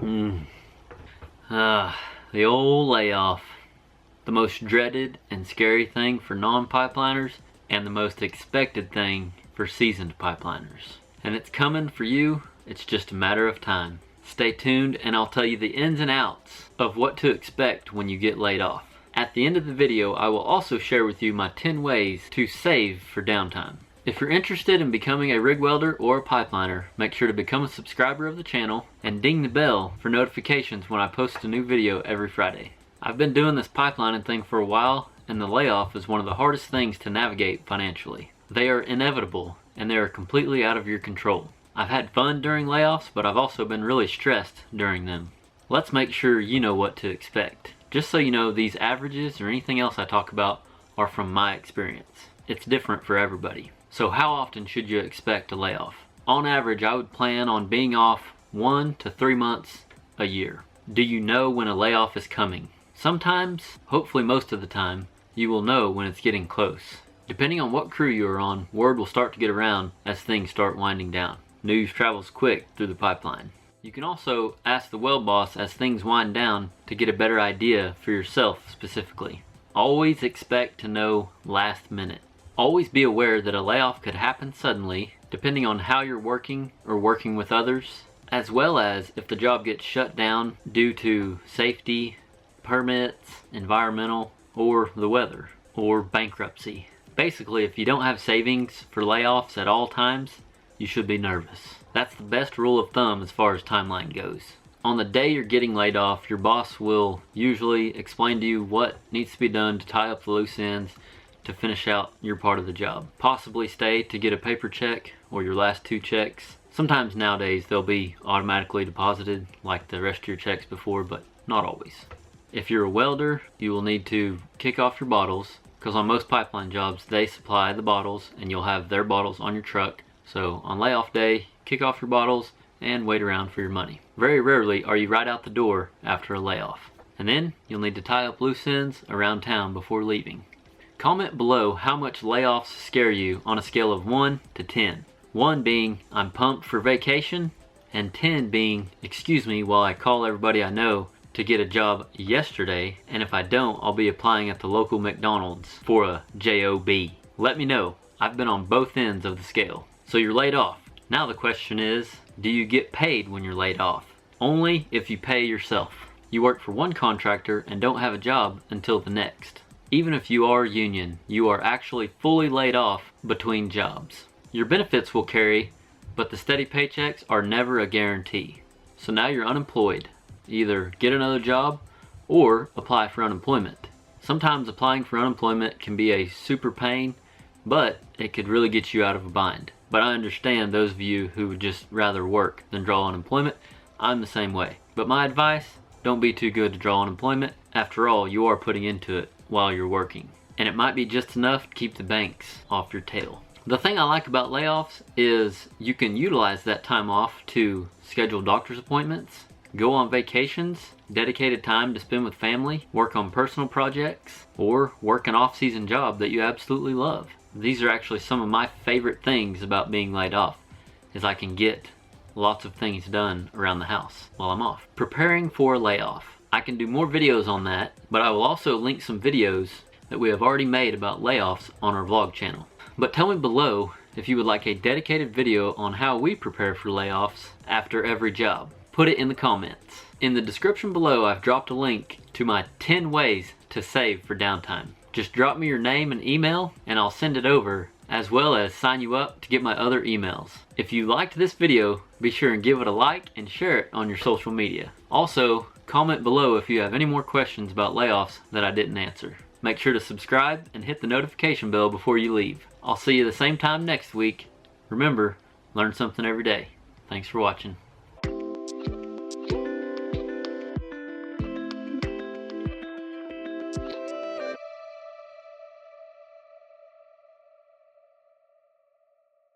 The old layoff. The most dreaded and scary thing for non-pipeliners and the most expected thing for seasoned pipeliners. And it's coming for you, it's just a matter of time. Stay tuned and I'll tell you the ins and outs of what to expect when you get laid off. At the end of the video, I will also share with you my 10 ways to save for downtime. If you're interested in becoming a rig welder or a pipeliner, make sure to become a subscriber of the channel and ding the bell for notifications when I post a new video every Friday. I've been doing this pipelining thing for a while, and the layoff is one of the hardest things to navigate financially. They are inevitable and they are completely out of your control. I've had fun during layoffs, but I've also been really stressed during them. Let's make sure you know what to expect. Just so you know, these averages or anything else I talk about are from my experience. It's different for everybody. So how often should you expect a layoff? On average, I would plan on being off 1 to 3 months a year. Do you know when a layoff is coming? Sometimes, hopefully most of the time, you will know when it's getting close. Depending on what crew you are on, word will start to get around as things start winding down. News travels quick through the pipeline. You can also ask the weld boss as things wind down to get a better idea for yourself specifically. Always expect to know last minute. Always be aware that a layoff could happen suddenly, depending on how you're working or working with others, as well as if the job gets shut down due to safety, permits, environmental, or the weather, or bankruptcy. Basically, if you don't have savings for layoffs at all times, you should be nervous. That's the best rule of thumb as far as timeline goes. On the day you're getting laid off, your boss will usually explain to you what needs to be done to tie up the loose ends to finish out your part of the job. Possibly stay to get a paper check or your last 2 checks. Sometimes nowadays they'll be automatically deposited like the rest of your checks before, but not always. If you're a welder, you will need to kick off your bottles, because on most pipeline jobs they supply the bottles and you'll have their bottles on your truck. So on layoff day, kick off your bottles and wait around for your money. Very rarely are you right out the door after a layoff. And then you'll need to tie up loose ends around town before leaving. Comment below how much layoffs scare you on a scale of 1 to 10. 1 being I'm pumped for vacation, and 10 being excuse me while I call everybody I know to get a job yesterday, and if I don't, I'll be applying at the local McDonald's for a job. Let me know. I've been on both ends of the scale. So you're laid off. Now the question is, do you get paid when you're laid off? Only if you pay yourself. You work for one contractor and don't have a job until the next. Even if you are union, you are actually fully laid off between jobs. Your benefits will carry, but the steady paychecks are never a guarantee. So now you're unemployed. Either get another job or apply for unemployment. Sometimes applying for unemployment can be a super pain, but it could really get you out of a bind. But I understand those of you who would just rather work than draw unemployment. I'm the same way. But my advice, don't be too good to draw unemployment. After all, you are putting into it while you're working. And it might be just enough to keep the banks off your tail. The thing I like about layoffs is you can utilize that time off to schedule doctor's appointments, go on vacations, dedicated time to spend with family, work on personal projects, or work an off-season job that you absolutely love. These are actually some of my favorite things about being laid off, is I can get lots of things done around the house while I'm off. Preparing for a layoff. I can do more videos on that, but I will also link some videos that we have already made about layoffs on our vlog channel. But tell me below if you would like a dedicated video on how we prepare for layoffs after every job. Put it in the comments. In the description below, I've dropped a link to my 10 ways to save for downtime. Just drop me your name and email and I'll send it over, as well as sign you up to get my other emails. If you liked this video, be sure and give it a like and share it on your social media. Also, comment below if you have any more questions about layoffs that I didn't answer. Make sure to subscribe and hit the notification bell before you leave. I'll see you the same time next week. Remember, learn something every day. Thanks for watching.